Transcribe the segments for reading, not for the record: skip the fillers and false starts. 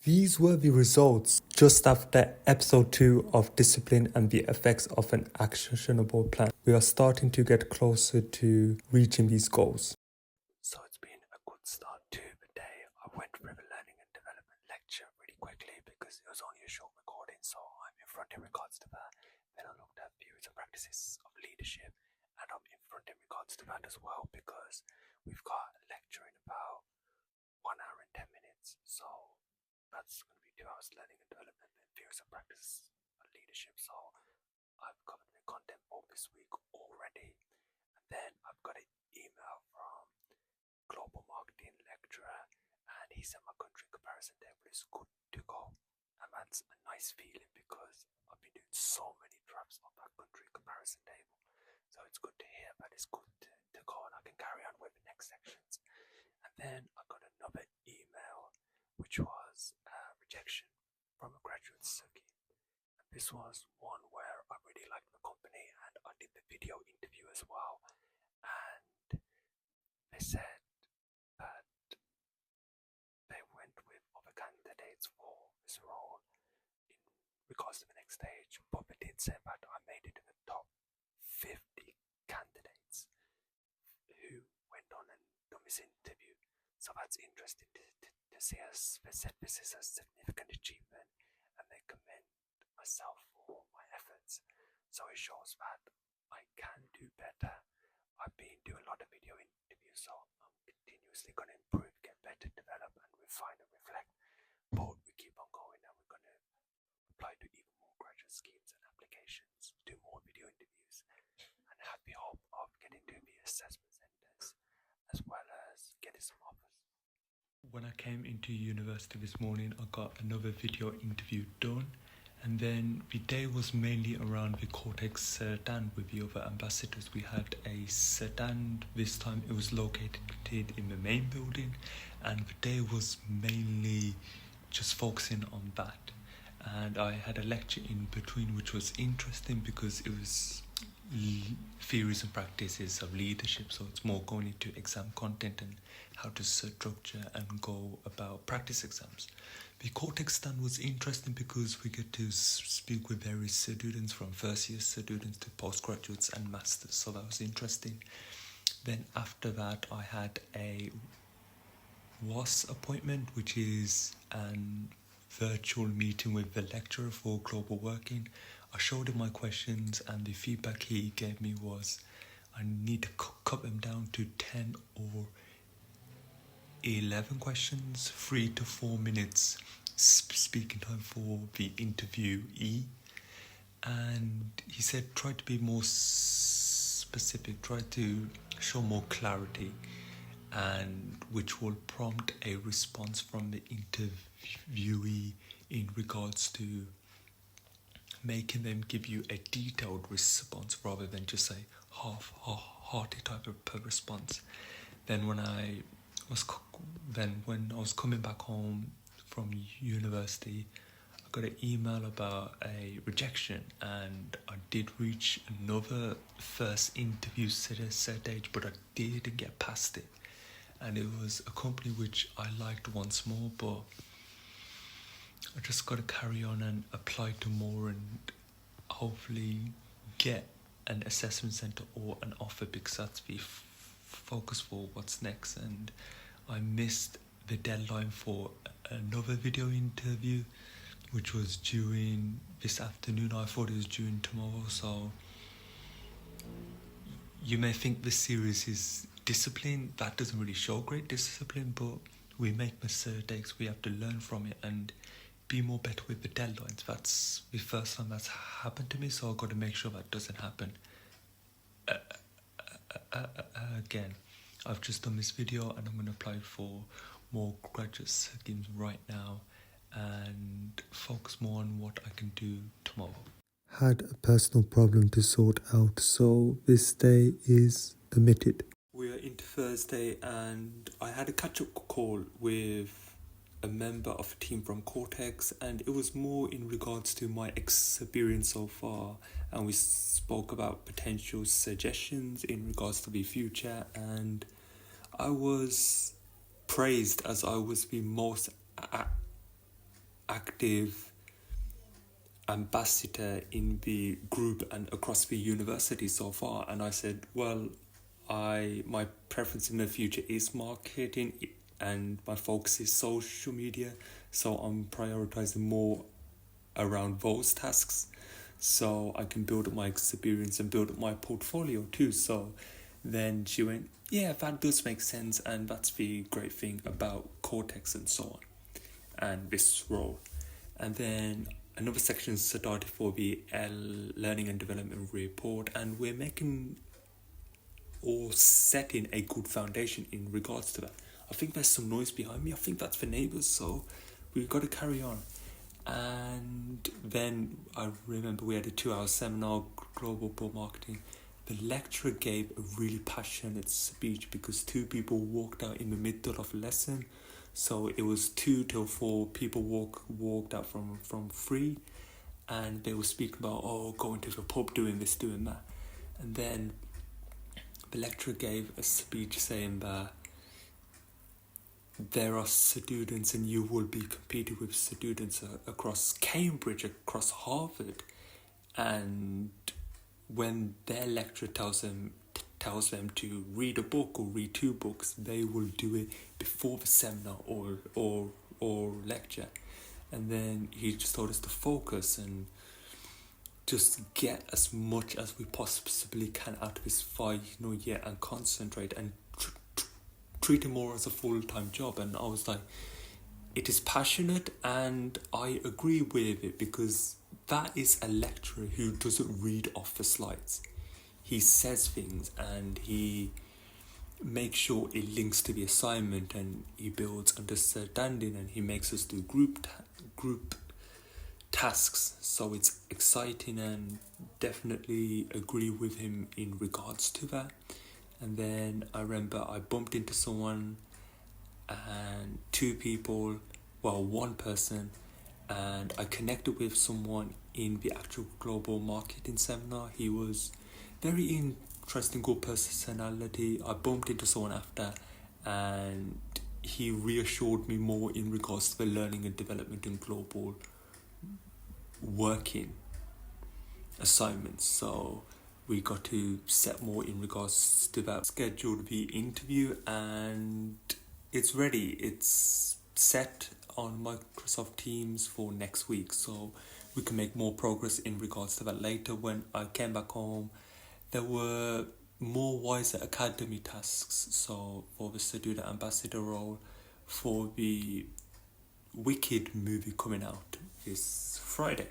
These were the results just after episode 2 of Discipline and the Effects of an Actionable Plan. We are starting to get closer to reaching these goals. So it's been a good start to the day. I went through the learning and development lecture really quickly because it was only a short recording, so I'm in front in regards to that. Then I looked at theories and practices of leadership, and I'm in front in regards to that as well because we've got a lecture in about 1 hour and 10 minutes. So that's going to be 2 hours learning and development and theories and practice of leadership. So I've covered the content for this week already. And then I've got an email from global marketing lecturer, and he said my country comparison table is good to go. And that's a nice feeling because I've been doing so many drafts of that country comparison table. So it's good to hear that it's good to go, and I can carry on with the next sections. And then I got another email, which was a rejection from a graduate study. And this was one where I really liked the company, and I did the video interview as well. And they said that they went with other candidates for this role in regards to the next stage, but they did say that I made it in the top 50 candidates who went on and done this interview. So that's interesting to see, as they said this is a significant achievement and they commend myself for my efforts. So it shows that I can do better. I've been doing a lot of video interviews, so I'm continuously going to improve, get better, develop and refine and reflect. But we keep on going, and we're going to apply to even more graduate schemes and applications, do more video interviews, and have the hope of getting to the assessment centres as well as getting some offers. When I came into university this morning, I got another video interview done, and then the day was mainly around the Cortex sedan with the other ambassadors. We had a sedan this time. It was located in the main building, and the day was mainly just focusing on that. And I had a lecture in between, which was interesting because it was theories and practices of leadership, so it's more going into exam content and how to structure and go about practice exams. The Cortex stand was interesting because we get to speak with various students, from first year students to postgraduates and masters, so that was interesting. Then after that I had a WAS appointment, which is an virtual meeting with the lecturer for global working. I showed him my questions, and the feedback he gave me was I need to cut them down to 10 or 11 questions, 3 to 4 minutes speaking time for the interviewee. And he said try to be more specific, try to show more clarity, and which will prompt a response from the interviewee in regards to making them give you a detailed response rather than just a half-hearted type of response. Then when I was coming back home from university, I got an email about a rejection, and I did reach another first interview stage, but I didn't get past it. And it was a company which I liked once more, but I just got to carry on and apply to more and hopefully get an assessment centre or an offer, because that's the focus for what's next. And I missed the deadline for another video interview, which was due in this afternoon. I thought it was due in tomorrow. So you may think this series is discipline. That doesn't really show great discipline, but we make mistakes, we have to learn from it and be more better with the deadlines. That's the first time that's happened to me, so I've got to make sure that doesn't happen again. I've just done this video and I'm going to apply for more graduate schemes right now and focus more on what I can do tomorrow. Had a personal problem to sort out, so this day is omitted. We are into Thursday, and I had a catch-up call with a member of a team from Cortex, and it was more in regards to my experience so far, and we spoke about potential suggestions in regards to the future, and I was praised as I was the most active ambassador in the group and across the university so far. And I said, well, my preference in the future is marketing and my focus is social media, so I'm prioritizing more around those tasks so I can build up my experience and build up my portfolio too. So then she went, yeah, that does make sense, and that's the great thing about Cortex and so on and this role. And then another section started for the learning and development report, and we're making or setting a good foundation in regards to that. I think there's some noise behind me. I think that's the neighbours, so we've got to carry on. And then I remember we had a 2-hour seminar, Global Pro Marketing. The lecturer gave a really passionate speech because 2 people walked out in the middle of a lesson. So it was 2 till 4 people walked out from 3, and they were speaking about, going to the pub, doing this, doing that. And then the lecturer gave a speech saying that there are students and you will be competing with students across Cambridge, across Harvard, and when their lecturer tells them to read a book or read 2 books, they will do it before the seminar or lecture. And then he just told us to focus and just get as much as we possibly can out of this 5 year and concentrate and treat it more as a full-time job. And I was like, it is passionate, and I agree with it because that is a lecturer who doesn't read off the slides. He says things and he makes sure it links to the assignment, and he builds understanding, and he makes us do group tasks. So it's exciting, and definitely agree with him in regards to that. And then I remember I bumped into someone, and 2 people, well, 1 person, and I connected with someone in the actual global marketing seminar. He was very interesting, good personality. I bumped into someone after, and he reassured me more in regards to the learning and development in global working assignments. So we got to set more in regards to that. Scheduled the interview, and it's ready. It's set on Microsoft Teams for next week, so we can make more progress in regards to that later. When I came back home, there were more Wiser Academy tasks. So for the student ambassador role for the Wicked movie coming out this Friday,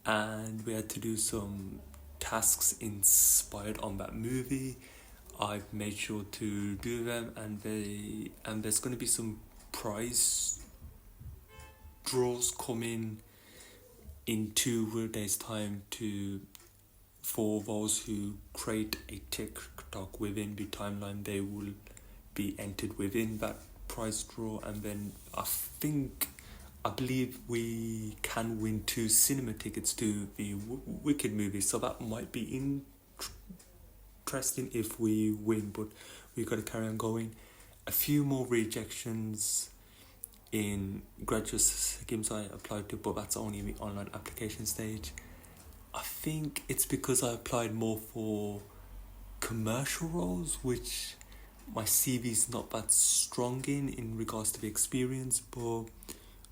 and we had to do some tasks inspired on that movie. I've made sure to do them, and there's going to be some prize draws coming in 2 days' time for those who create a TikTok within the timeline. They will be entered within that prize draw, and then I believe we can win 2 cinema tickets to the Wicked movie, so that might be interesting if we win, but we got to carry on going. A few more rejections in graduate schemes I applied to, but that's only in the online application stage. I think it's because I applied more for commercial roles, which my CV is not that strong in regards to the experience, but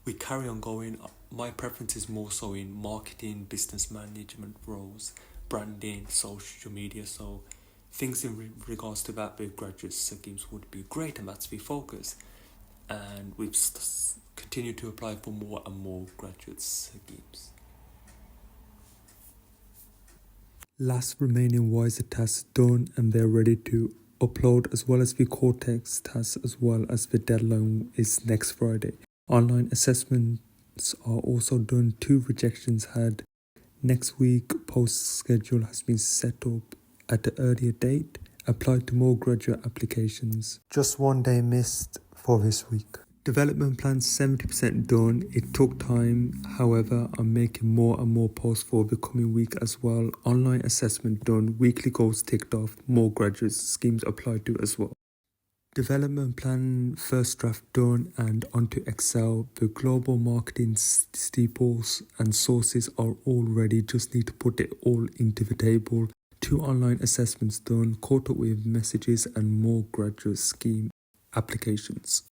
we carry on going. My preference is more so in marketing, business management roles, branding, social media. So things in regards to that with graduate schemes would be great, and that's the focus. And we've continued to apply for more and more graduate schemes. Last remaining Wiser tasks done, and they're ready to upload, as well as the Cortex tasks, as well as the deadline is next Friday. Online assessments are also done. 2 rejections had. Next week, post schedule has been set up at an earlier date. Applied to more graduate applications. Just 1 day missed for this week. Development plans 70% done. It took time. However, I'm making more and more posts for the coming week as well. Online assessment done. Weekly goals ticked off. More graduate schemes applied to as well. Development plan, first draft done and onto Excel. The global marketing steeples and sources are all ready. Just need to put it all into the table. 2 online assessments done, caught up with messages and more graduate scheme applications.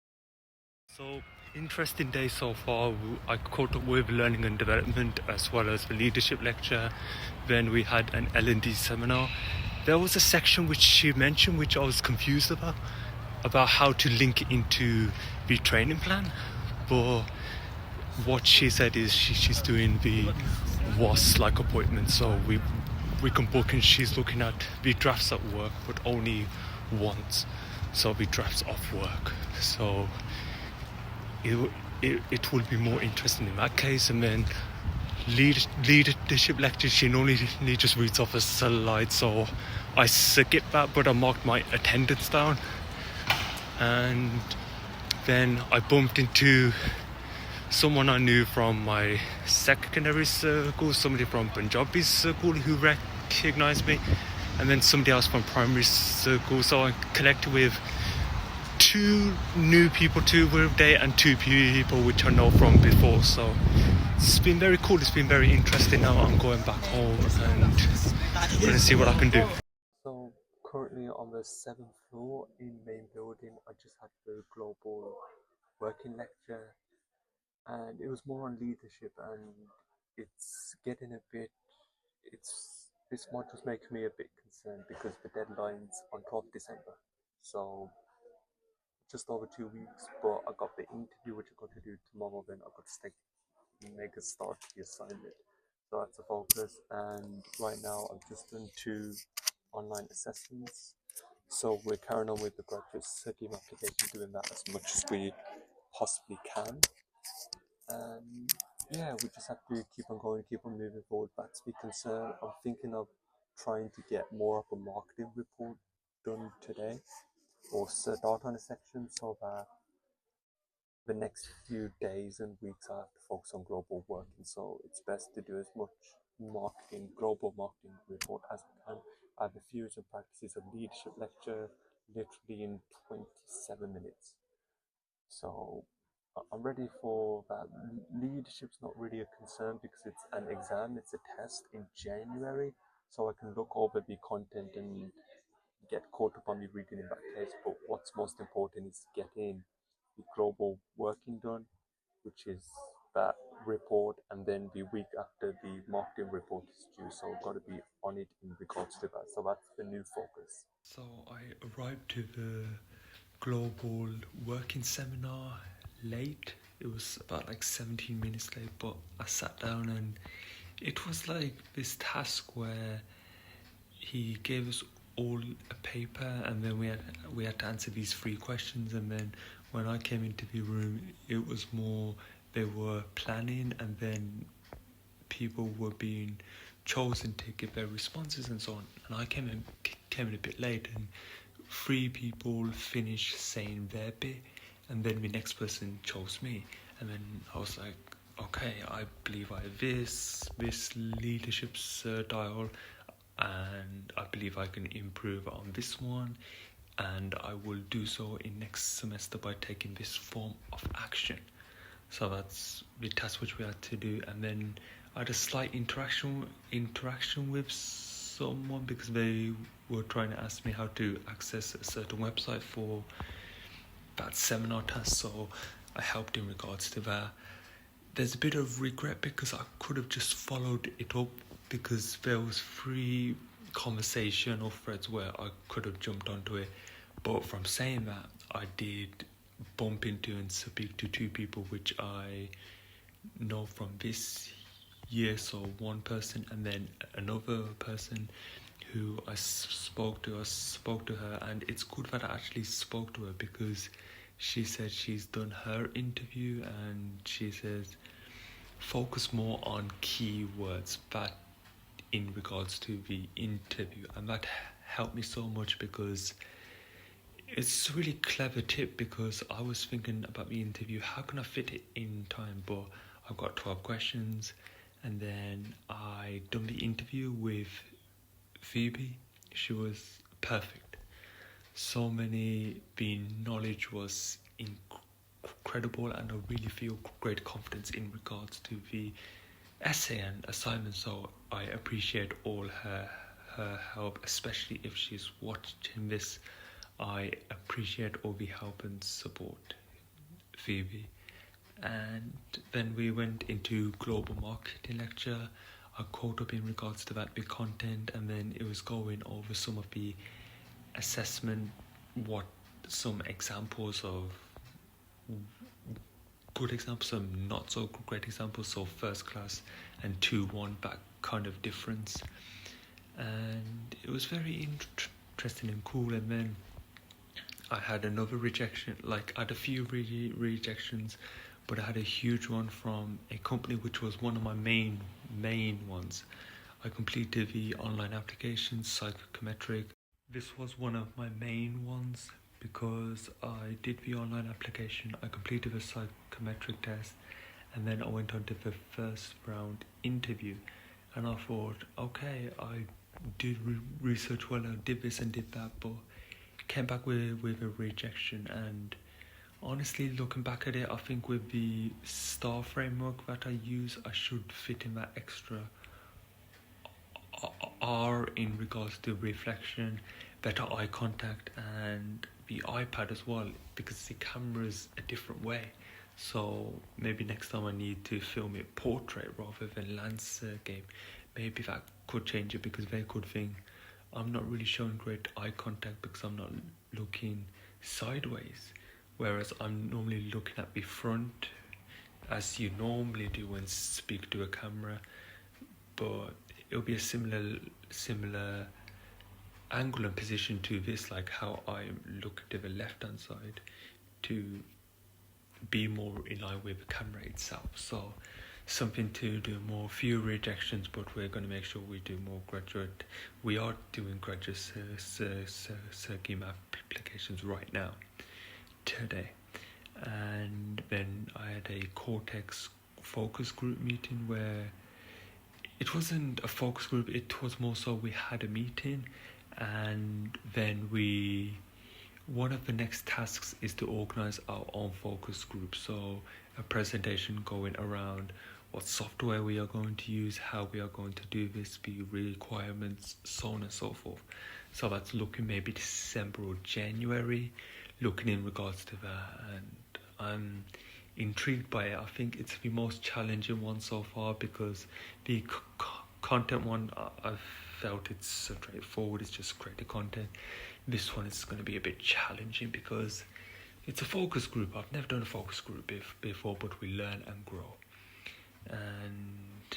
So, interesting day so far. I caught up with learning and development as well as the leadership lecture. Then we had an L&D seminar. There was a section which she mentioned which I was confused about how to link it into the training plan. But what she said is she's doing the WAS like appointment, so we can book, and she's looking at the drafts at work but only once, so the drafts off work. So it will be more interesting in that case. And then leadership lecture, she normally just reads off a slide, so I skipped that, but I marked my attendance down. And then I bumped into someone I knew from my secondary circle, somebody from Punjabi circle who recognised me, and then somebody else from primary circle. So I connected with 2 new people the day and 2 people which I know from before. So it's been very cool, it's been very interesting. Now I'm going back home and going to see what I can do. So currently on the 7th floor in main building, I just had the global working lecture, and it was more on leadership, and it's getting a bit, this might just make me a bit concerned because the deadline's on 12th December. So just over 2 weeks, but I got the interview which I got to do tomorrow, then I got to make a start to the assignment. So that's the focus, and right now I've just done 2 online assessments. So we're carrying on with the graduate scheme application, doing that as much as we possibly can. And yeah, we just have to keep on going, keep on moving forward. That's the concern. I'm thinking of trying to get more of a marketing report done today, or start on a section, so that the next few days and weeks I have to focus on global working. So it's best to do as much global marketing report as we can. I have a few practices of leadership lecture literally in 27 minutes. So I'm ready for that. Leadership's not really a concern because it's an exam, it's a test in January, so I can look over the content and get caught up on me reading in that case. But what's most important is getting the global working done, which is that report, and then the week after the marketing report is due, so I've got to be on it in regards to that. So that's the new focus. So I arrived to the global working seminar late. It was about like 17 minutes late, but I sat down and it was like this task where he gave us all a paper, and then we had to answer these 3 questions. And then when I came into the room, it was more they were planning, and then people were being chosen to give their responses and so on. And I came in a bit late, and 3 people finished saying their bit, and then the next person chose me. And then I was like, okay, I believe I have this leadership style, and I believe I can improve on this one, and I will do so in next semester by taking this form of action. So that's the task which we had to do. And then I had a slight interaction with someone because they were trying to ask me how to access a certain website for that seminar task, so I helped in regards to that. There's a bit of regret because I could have just followed it up, because there was 3 conversational threads where I could have jumped onto it. But from saying that, I did bump into and speak to 2 people which I know from this year. So one person, and then another person who I spoke to her, and it's good that I actually spoke to her because she said she's done her interview, and she says focus more on keywords that in regards to the interview. And that helped me so much because it's a really clever tip, because I was thinking about the interview, how can I fit it in time? But I've got 12 questions, and then I done the interview with Phoebe. She was perfect. so many. The knowledge was incredible, and I really feel great confidence in regards to the essay and assignment. So I appreciate all her help, especially if she's watching this. I appreciate all the help and support, Phoebe. And then we went into global marketing lecture. I caught up in regards to that, the content, and then it was going over some of the assessment, what some examples of good examples, some not so great examples, so first class and 2-1, that kind of difference. And it was very interesting and cool. And then I had another rejection, like I had a few rejections, but I had a huge one from a company which was one of my main ones. I completed the online application, psychometric. This was one of my main ones because I did the online application, I completed the psychometric test, and then I went on to the first round interview. And I thought, okay, I did research well, I did this and did that, but came back with a rejection. And honestly, looking back at it, I think with the STAR framework that I use, I should fit in that extra R in regards to reflection, better eye contact, and the iPad as well, because the camera's a different way. So maybe next time I need to film it portrait rather than landscape. Maybe that could change it, because they could think I'm not really showing great eye contact because I'm not looking sideways, whereas I'm normally looking at the front as you normally do when speak to a camera. But it'll be a similar angle and position to this, like how I look to the left hand side, to be more in line with the camera itself. So something to do more, few rejections, but we're going to make sure we do more graduate. We are doing graduate scheme applications right now, today. And then I had a Cortex focus group meeting where it wasn't a focus group, it was more so we had a meeting, and then one of the next tasks is to organize our own focus group. So a presentation going around what software we are going to use, how we are going to do this, the requirements, so on and so forth. So that's looking maybe December or January, looking in regards to that. And I'm intrigued by it. I think it's the most challenging one so far, because the content one, I've felt it's straightforward, it's just creative content. This one is going to be a bit challenging because it's a focus group. I've never done a focus group before, but we learn and grow. And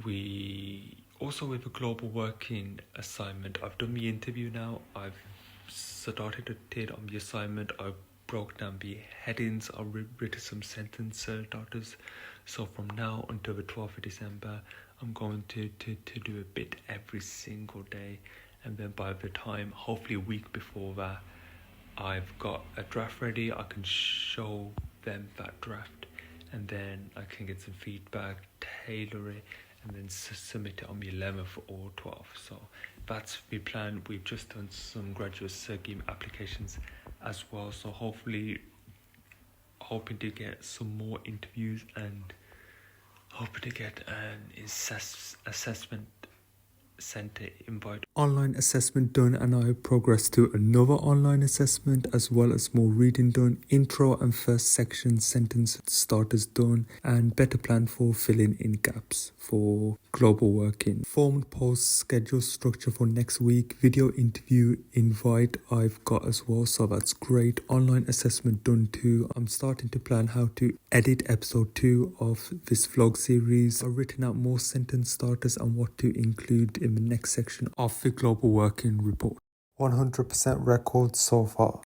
we also, with a global working assignment, I've done the interview now, I've started to did on the assignment, I broke down the headings, I've written some sentence starters. So from now until the 12th of December, I'm going to do a bit every single day. And then by the time, hopefully a week before that, I've got a draft ready, I can show them that draft, and then I can get some feedback, tailor it, and then submit it on the 11th or 12th. So that's the plan. We've just done some graduate scheme applications as well, so hopefully hoping to get some more interviews and hoping to get an assessment center invite. Online assessment done, and I progressed to another online assessment, as well as more reading done, intro and first section sentence starters done, and better plan for filling in gaps for global working. Formed post schedule structure for next week, video interview invite I've got as well, so that's great. Online assessment done too. I'm starting to plan how to edit episode 2 of this vlog series. I've written out more sentence starters and what to include in the next section of the global working report. 100% record so far.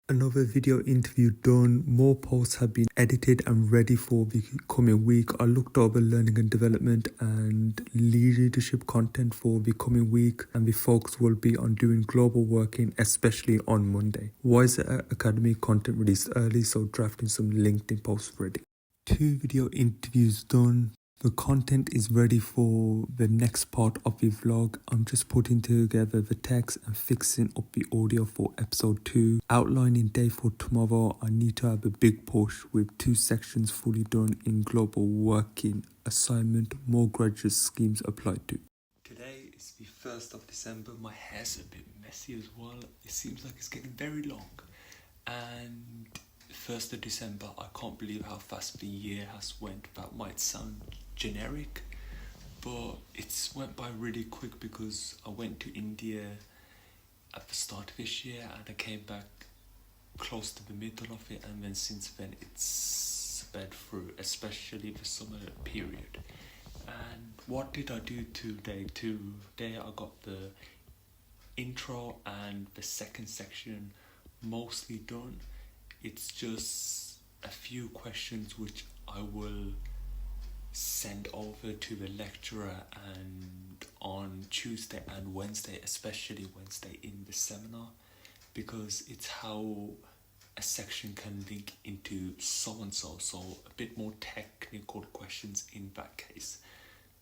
Another video interview done, more posts have been edited and ready for the coming week. I looked over learning and development and leadership content for the coming week, and the focus will be on doing global working, especially on Monday. Wiser Academy content released early, so drafting some LinkedIn posts ready. 2 video interviews done. The content is ready for the next part of the vlog. I'm just putting together the text and fixing up the audio for episode 2. Outlining day for tomorrow, I need to have a big push with 2 sections fully done in global working assignment, more graduate schemes applied to. Today is the 1st of December. My hair's a bit messy as well. It seems like it's getting very long. And 1st of December, I can't believe how fast the year has went. That might sound generic, but it's went by really quick because I went to India at the start of this year and I came back close to the middle of it, and then since then it's sped through, especially the summer period. And what did I do today? Today I got the intro and the second section mostly done. It's just a few questions which I will send over to the lecturer and on Tuesday and Wednesday, especially Wednesday in the seminar, because it's how a section can link into so-and-so, so a bit more technical questions in that case.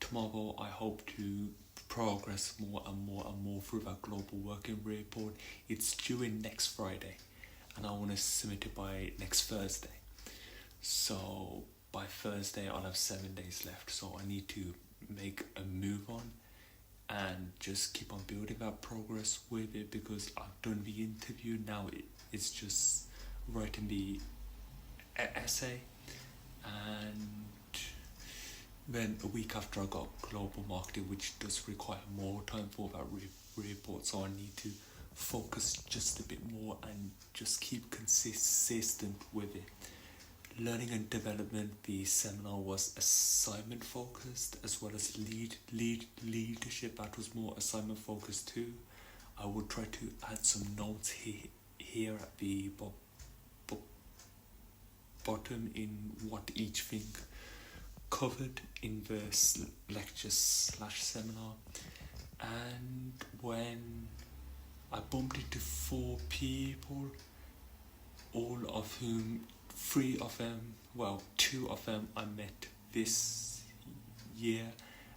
Tomorrow I hope to progress more and more through that global working report. It's due in next Friday and I want to submit it by next Thursday. So by Thursday I'll have 7 days left, so I need to make a move on and just keep on building that progress with it, because I've done the interview. Now it's just writing the essay, and then a week after I got global marketing, which does require more time for that report, so I need to focus just a bit more and just keep consistent with it. Learning and development, the seminar was assignment focused as well as leadership. That was more assignment focused too. I would try to add some notes here at the bottom in what each thing covered in the lecture/seminar. And when I bumped into 4 people, all of whom 2 of them I met this year,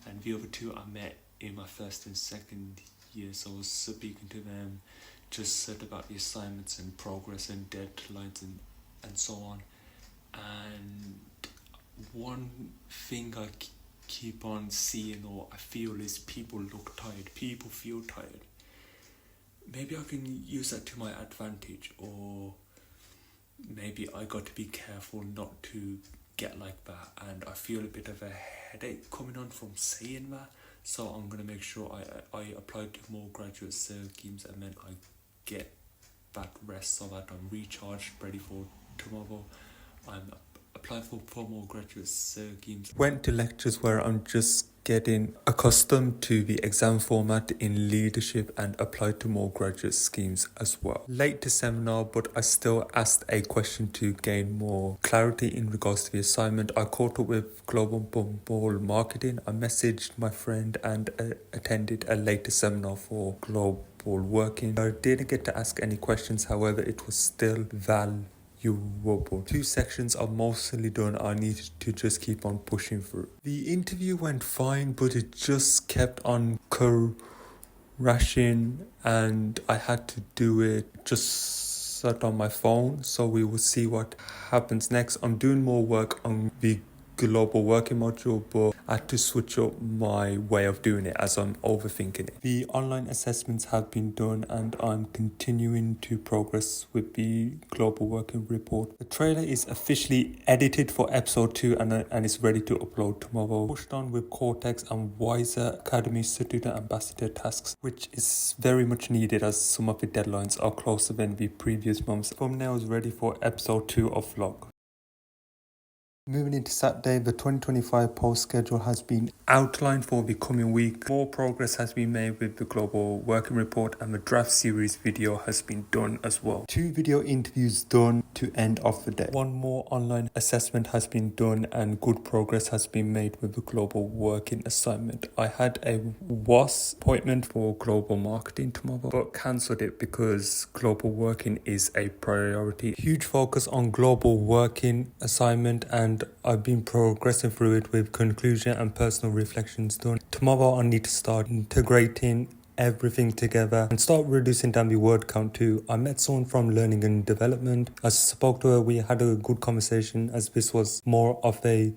and the other 2 I met in my first and second year. So I was speaking to them, just said about the assignments and progress and deadlines and so on. And one thing I keep on seeing, or I feel, is people look tired, people feel tired. Maybe I can use that to my advantage, or maybe I got to be careful not to get like that, and I feel a bit of a headache coming on from saying that, so I'm going to make sure I apply to more graduate schemes and then I get that rest so that I'm recharged, ready for tomorrow. I'm applying for more graduate schemes. Went to lectures where I'm just getting accustomed to the exam format in leadership and applied to more graduate schemes as well. Late to seminar, but I still asked a question to gain more clarity in regards to the assignment. I caught up with global marketing. I messaged my friend and attended a later seminar for global working. I didn't get to ask any questions, however it was still valuable. 2 sections are mostly done. I need to just keep on pushing through. The interview went fine, but it just kept on crashing and I had to do it just sat on my phone, so we will see what happens next. I'm doing more work on the global working module, but I had to switch up my way of doing it as I'm overthinking it. The online assessments have been done and I'm continuing to progress with the global working report. The trailer is officially edited for episode 2 and is ready to upload tomorrow. Pushed on with Cortex and Wiser Academy student ambassador tasks, which is very much needed as some of the deadlines are closer than the previous months. Thumbnail is ready for episode 2 of vlog. Moving into Saturday, the 2025 post schedule has been outlined for the coming week. More progress has been made with the global working report and the draft series video has been done as well. 2 video interviews done to end off the day. 1 more online assessment has been done and good progress has been made with the global working assignment. I had a WAS appointment for global marketing tomorrow, but cancelled it because global working is a priority. Huge focus on global working assignment and and I've been progressing through it with conclusion and personal reflections done. Tomorrow I need to start integrating everything together and start reducing down the word count too. I met someone from learning and development. I spoke to her, we had a good conversation as this was more of a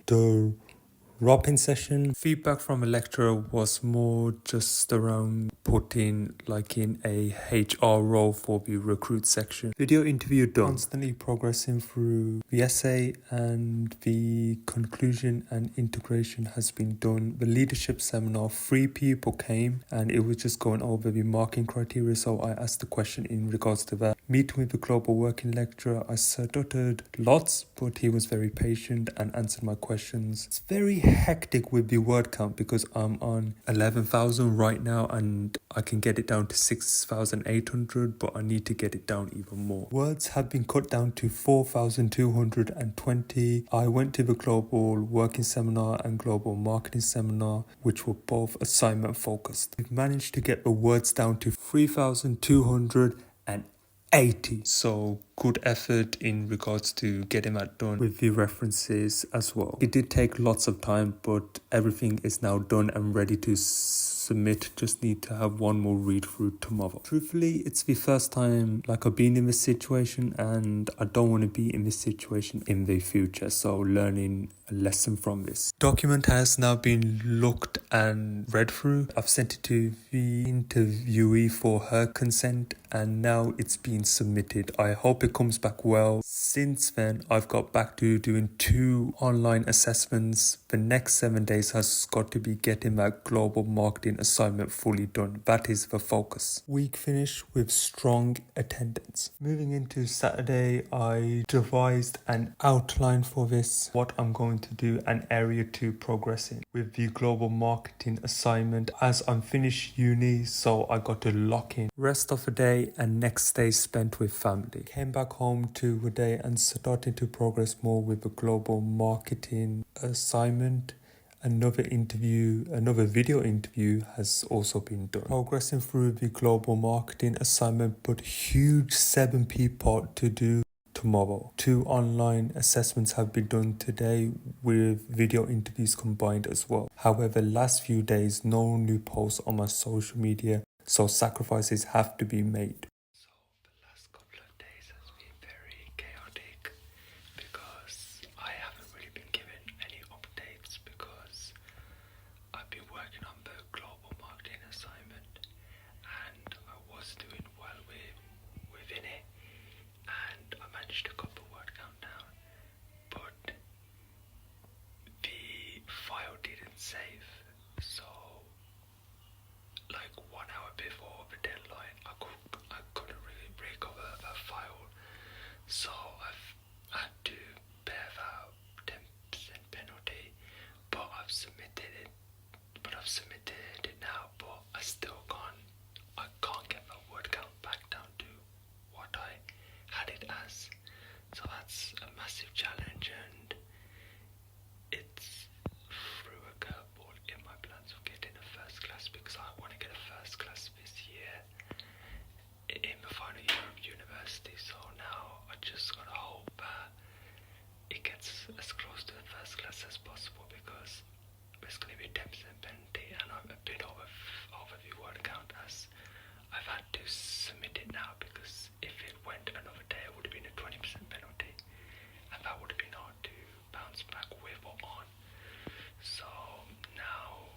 drop-in session. Feedback from a lecturer was more just around putting like in a HR role for the recruit section. Video interview done. Constantly progressing through the essay and the conclusion and integration has been done. The leadership seminar, 3 people came and it was just going over the marking criteria, so I asked the question in regards to that. Meeting with the global working lecturer, I stuttered lots, but he was very patient and answered my questions. It's very hectic with the word count because I'm on 11,000 right now and I can get it down to 6,800, but I need to get it down even more. Words have been cut down to 4,220. I went to the global working seminar and global marketing seminar, which were both assignment focused. We've managed to get the words down to 3,280. So good effort in regards to getting that done with the references as well. It did take lots of time, but everything is now done and ready to submit. Just need to have one more read through tomorrow. Truthfully, it's the first time like I've been in this situation and I don't want to be in this situation in the future. So learning a lesson from this. Document has now been looked and read through. I've sent it to the interviewee for her consent and now it's been submitted. I hope it comes back well. Since then, I've got back to doing 2 online assessments. The next 7 days has got to be getting that global marketing assignment fully done. That is the focus. Week finish with strong attendance. Moving into Saturday, I devised an outline for this, what I'm going to do, an area to progress in with the global marketing assignment as I'm finished uni, so I got to lock in rest of the day and next day spent with family. Came back home to the day and started to progress more with the global marketing assignment. Another video interview has also been done. Progressing through the global marketing assignment, but huge 7P part to do tomorrow. 2 online assessments have been done today with video interviews combined as well. However, last few days, no new posts on my social media, so sacrifices have to be made. So the last couple of days has been very chaotic because I haven't really been given any updates because I've been working on the global marketing assignment and I was doing well within it and I managed to cut the word count down, but the file didn't save. So like 1 hour before the deadline, I couldn't really recover that file. So I've had to bear that 10% penalty, but I've submitted it now, but I can't get my word count back down to what I had it as. So that's a massive challenge and it's through a curveball in my plans of getting a first class because I want to get a first class this year in the final year of university. So now I just gotta hope that it gets as close to a first class as possible because it's going to be a 10% penalty and I'm a bit over the word count as I've had to submit it now because if it went another day it would have been a 20% penalty and that would have been hard to bounce back with or on. So now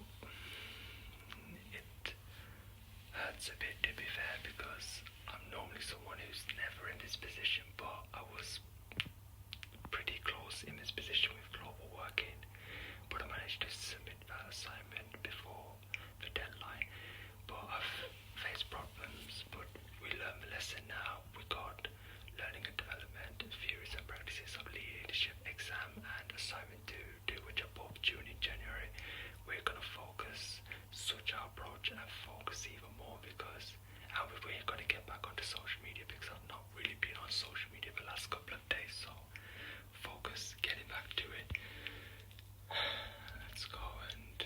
it hurts a bit to be fair because I'm normally someone who's never in this position, but I was pretty close in this position with global working, but I managed to submit that assignment before the deadline. But I've faced problems, but we learned the lesson now. We got learning and development, theories and practices of leadership exam and assignment to do, which are both due in January. We're going to switch our approach and focus even more because we're going to get back onto social media because I've not really been on social media the last couple of days, so focus, getting back to it. Let's go and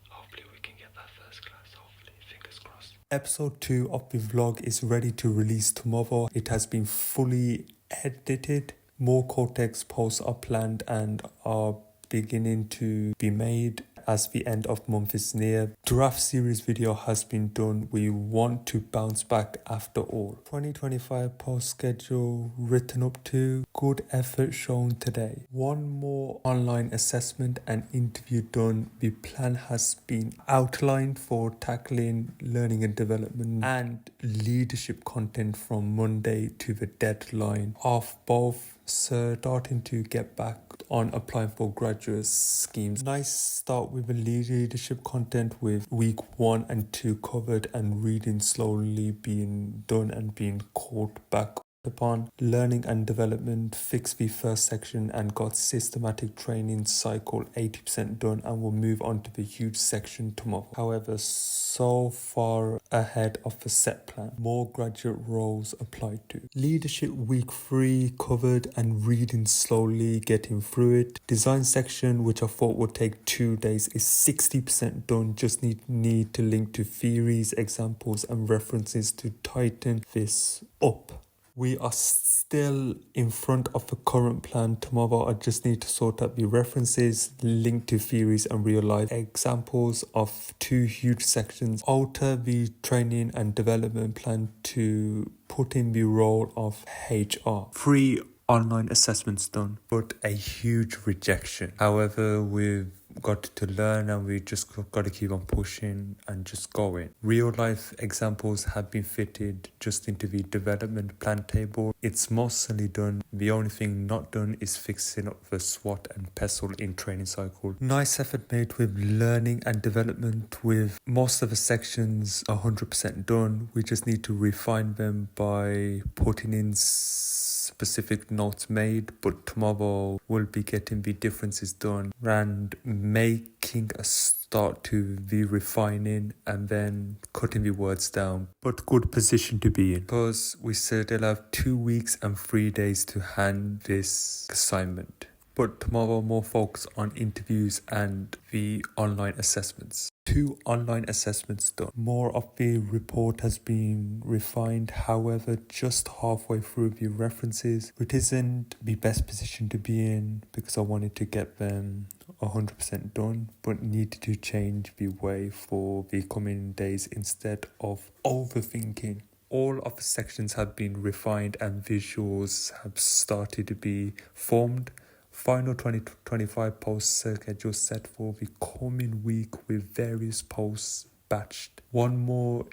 hopefully we can get that first class, hopefully, fingers crossed. Episode 2 of the vlog is ready to release tomorrow. It has been fully edited. More Cortex posts are planned and are beginning to be made as the end of month is near. Draft series video has been done. We want to bounce back after all. 2025 post schedule written up to. Good effort shown today. One more online assessment and interview done. The plan has been outlined for tackling learning and development and leadership content from Monday to the deadline of both starting to get back on applying for graduate schemes. Nice start with the leadership content with week 1 and 2 covered and reading slowly being done and being caught back upon. Learning and development fixed the first section and got systematic training cycle 80% done and will move on to the huge section tomorrow. However, so far ahead of the set plan. More graduate roles applied to. Leadership week 3 covered and reading slowly, getting through it. Design section, which I thought would take 2 days, is 60% done. Just need to link to theories, examples and references to tighten this up. We are still in front of the current plan. Tomorrow I just need to sort out the references, link to theories and real life examples of 2 huge sections. Alter the training and development plan to put in the role of HR. 3 online assessments done, but a huge rejection. However, we've got to learn and we just got to keep on pushing and just going. Real life examples have been fitted just into the development plan table. It's mostly done. The only thing not done is fixing up the SWOT and PESTLE in training cycle. Nice effort made with learning and development with most of the sections 100% done. We just need to refine them by putting in specific notes made, but tomorrow we'll be getting the differences done and making a start to the refining and then cutting the words down. But good position to be in because we still have 2 weeks and 3 days to hand this assignment. But tomorrow more focus on interviews and the online assessments. 2 online assessments done. More of the report has been refined, however just halfway through the references, which isn't the best position to be in because I wanted to get them 100% done, but needed to change the way for the coming days instead of overthinking. All of the sections have been refined and visuals have started to be formed. Final 2025 post schedule set for the coming week with various posts batched. One more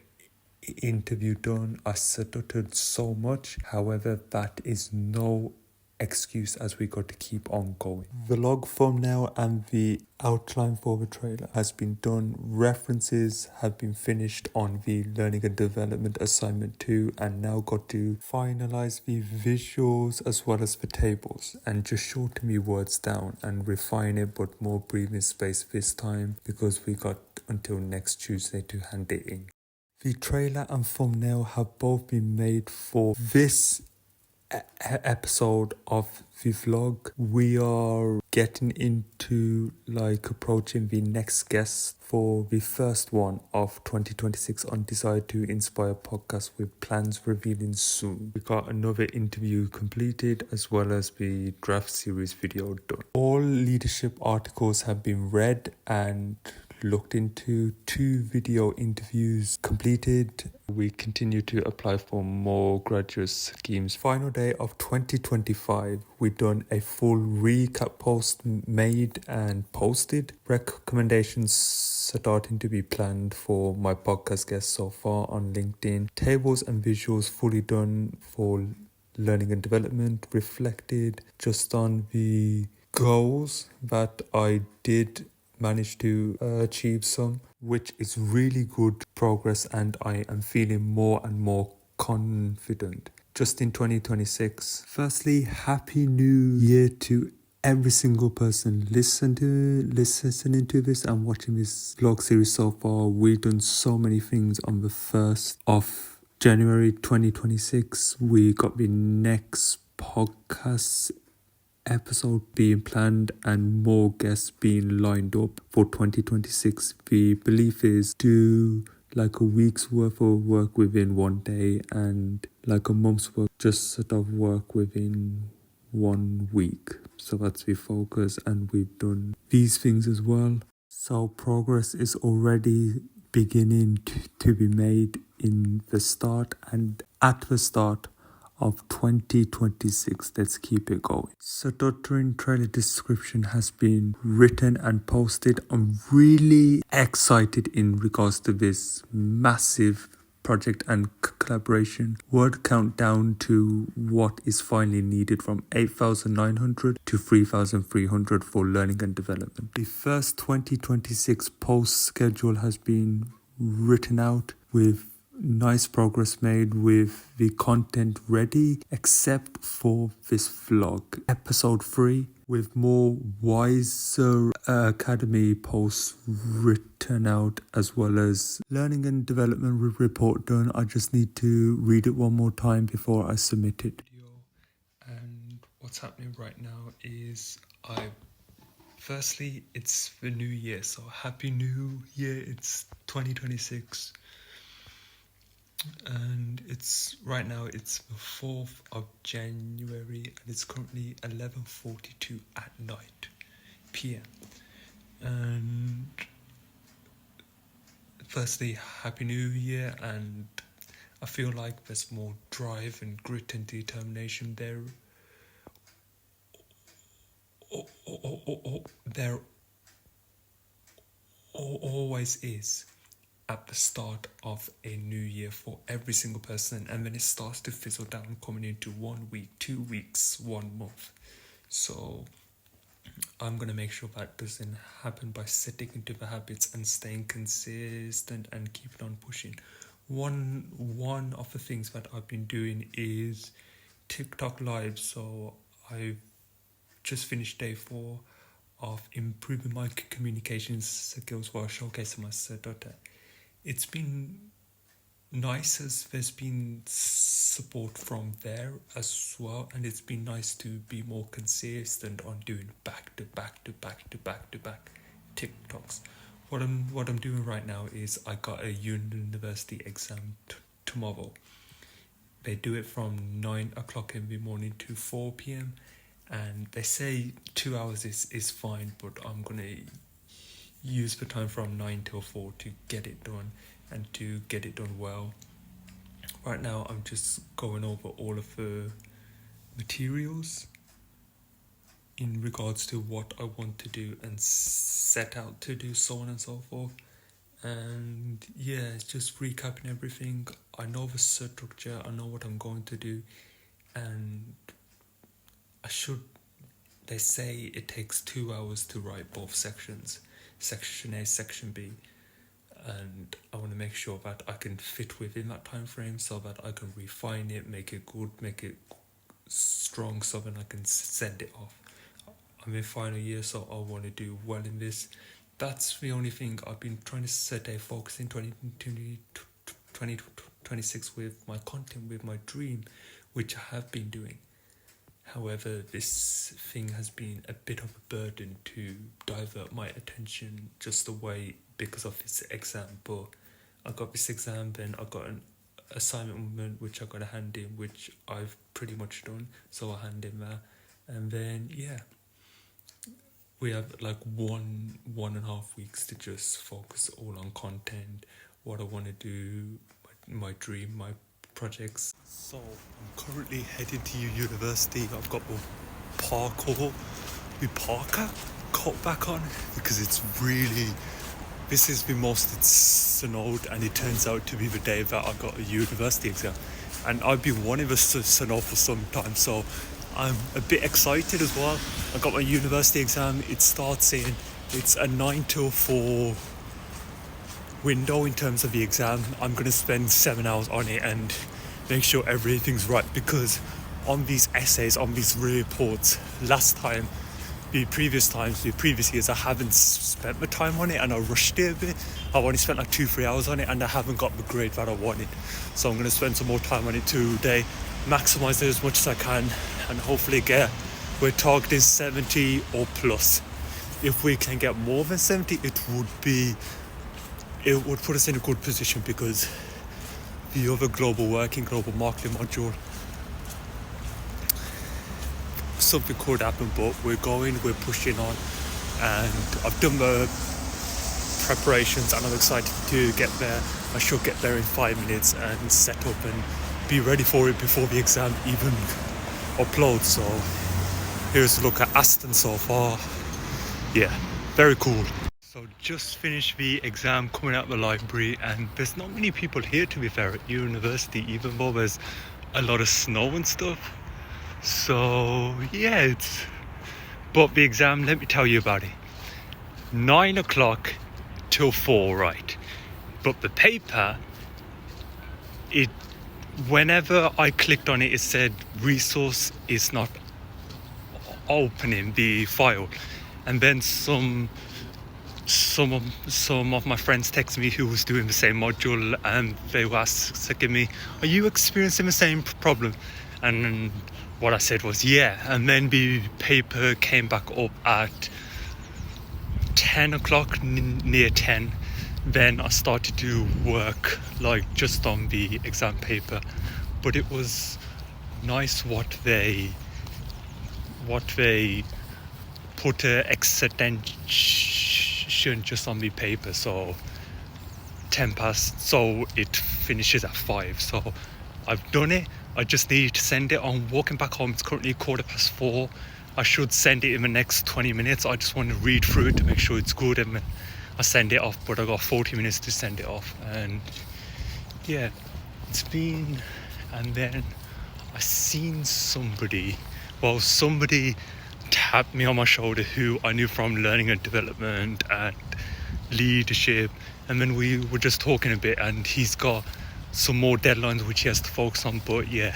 interview done. I stuttered so much. However, that is no excuse as we got to keep on going. Vlog thumbnail and the outline for the trailer has been done. References have been finished on the learning and development assignment 2 and now got to finalize the visuals as well as the tables and just shorten the words down and refine it, but more breathing space this time because we got until next Tuesday to hand it in. The trailer and thumbnail have both been made for this episode of the vlog. We are getting into approaching the next guest for the first one of 2026 on Desire to Inspire podcast with plans revealing soon. We got another interview completed as well as the draft series video done. All leadership articles have been read and looked into. 2 video interviews completed. We continue to apply for more graduate schemes. Final day of 2025, we done a full recap post made and posted. Recommendations starting to be planned for my podcast guests so far on LinkedIn. Tables and visuals fully done for learning and development, reflected just on the goals that I did manage to achieve some, which is really good progress, and I am feeling more and more confident just in 2026. Firstly, happy new year to every single person listening to this and watching this vlog series so far. We've done so many things on the 1st of January 2026. We got the next podcast episode being planned and more guests being lined up for 2026. The belief is do a week's worth of work within 1 day and a month's work just work within 1 week. So that's the focus, and we've done these things as well. So progress is already beginning to be made in the start and at the start of 2026. Let's keep it going. Stuttering trailer description has been written and posted. I'm really excited in regards to this massive project and collaboration. Word count down to what is finally needed from 8,900 to 3,300 for learning and development. The first 2026 post schedule has been written out with nice progress made with the content ready, except for this vlog. Ep.3 with more wiser academy posts written out, as well as learning and development report done. I just need to read it one more time before I submit it. And what's happening right now is firstly, it's the new year, so happy new year. It's 2026. And it's right now it's the 4th of January, and it's currently 11:42 at night PM. And firstly, happy new year, and I feel like there's more drive and grit and determination there. There always is at the start of a new year for every single person, and then it starts to fizzle down coming into 1 week, 2 weeks, 1 month. So I'm going to make sure that doesn't happen by sticking to the habits and staying consistent and keeping on pushing. One of the things that I've been doing is TikTok live. So I've just finished day 4 of improving my communication skills while showcasing my stutter. It's been nice as there's been support from there as well, and it's been nice to be more consistent on doing back to back TikToks. What I'm doing right now is I got a university exam tomorrow. They do it from 9 o'clock in the morning to 4 p.m. and they say 2 hours is fine, but I'm gonna use the time from 9 till 4 to get it done, and to get it done well. Right now I'm just going over all of the materials in regards to what I want to do and set out to do, so on and so forth. And yeah, it's just recapping everything. I know the structure, I know what I'm going to do, and they say it takes 2 hours to write both sections, section A, section B, and I want to make sure that I can fit within that time frame so that I can refine it, make it good, make it strong, so that I can send it off. I'm in final year, so I want to do well in this. That's the only thing I've been trying to set a focus in 2026 with my content, with my dream, which I have been doing. However, this thing has been a bit of a burden to divert my attention just away because of this exam. But I got this exam, then I got an assignment which I got to hand in, which I've pretty much done. So I hand in that, and then yeah, we have like 1.5 weeks to just focus all on content, what I want to do, my dream, my projects. So I'm currently heading to university. I've got my parker cut back on because this is the most it's snowed, and it turns out to be the day that I got a university exam, and I've been wanting this to snow for some time, so I'm a bit excited as well. I got my university exam. It starts it's a 9 till 4 window in terms of the exam. I'm going to spend 7 hours on it and make sure everything's right, because on these essays, on these reports, the previous years, I haven't spent the time on it, and I rushed it a bit. I've only spent like 2-3 hours on it, and I haven't got the grade that I wanted. So I'm going to spend some more time on it today, maximize it as much as I can, and hopefully we're targeting 70 or plus. If we can get more than 70, it would put us in a good position, because the other global marketing module, something could happen, but we're pushing on, and I've done the preparations and I'm excited to get there. I should get there in 5 minutes and set up and be ready for it before the exam even uploads. So here's a look at Aston so far. Yeah, very cool. So just finished the exam, coming out of the library, and there's not many people here, to be fair, at university, even though there's a lot of snow and stuff. So yeah, but the exam, let me tell you about it. 9 o'clock till 4, right? But the paper, whenever I clicked on it, it said resource is not opening the file. And then some of my friends texted me who was doing the same module, and they were asking me, are you experiencing the same problem? And what I said was yeah. And then the paper came back up at 10 o'clock, near 10. Then I started to work like just on the exam paper. But it was nice what they put an extension just on the paper, so 10 past, so it finishes at 5. So I've done it. I just need to send it. I'm walking back home. It's currently 4:15. I should send it in the next 20 minutes. I just want to read through it to make sure it's good, and I send it off. But I got 40 minutes to send it off, and yeah, it's been. And then I seen somebody tapped me on my shoulder who I knew from learning and development and leadership, and then we were just talking a bit, and he's got some more deadlines which he has to focus on. But yeah,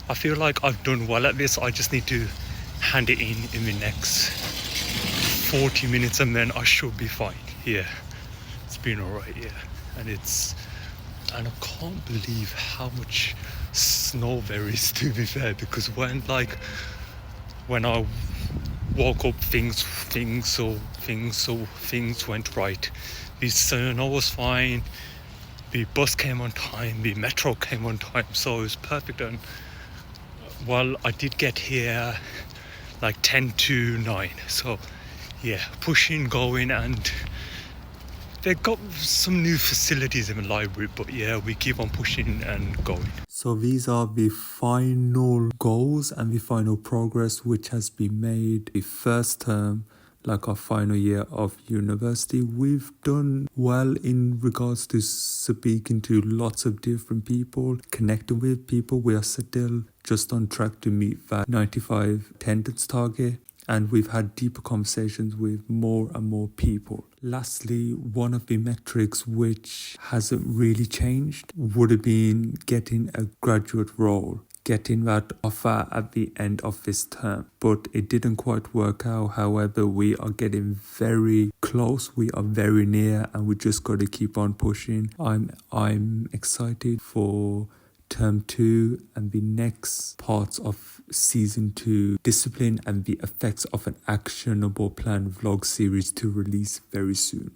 I feel like I've done well at this. I just need to hand it in the next 40 minutes, and then I should be fine. Yeah, it's been alright. Yeah, and I can't believe how much snow there is, to be fair, because when I woke up, things went right. The snow was fine, the bus came on time, the metro came on time, so it was perfect. And well, I did get here like 10 to 9, so yeah, pushing, going, and they got some new facilities in the library, but yeah, we keep on pushing and going. So these are the final goals and the final progress which has been made the first term, like our final year of university. We've done well in regards to speaking to lots of different people, connecting with people. We are still just on track to meet that 95 attendance target, and we've had deeper conversations with more and more people. Lastly, one of the metrics which hasn't really changed would have been getting a graduate role, getting that offer at the end of this term. But it didn't quite work out. However, we are getting very close. We are very near, and we just got to keep on pushing. I'm excited for term 2 and the next parts of season 2, discipline and the effects of an actionable plan vlog series to release very soon.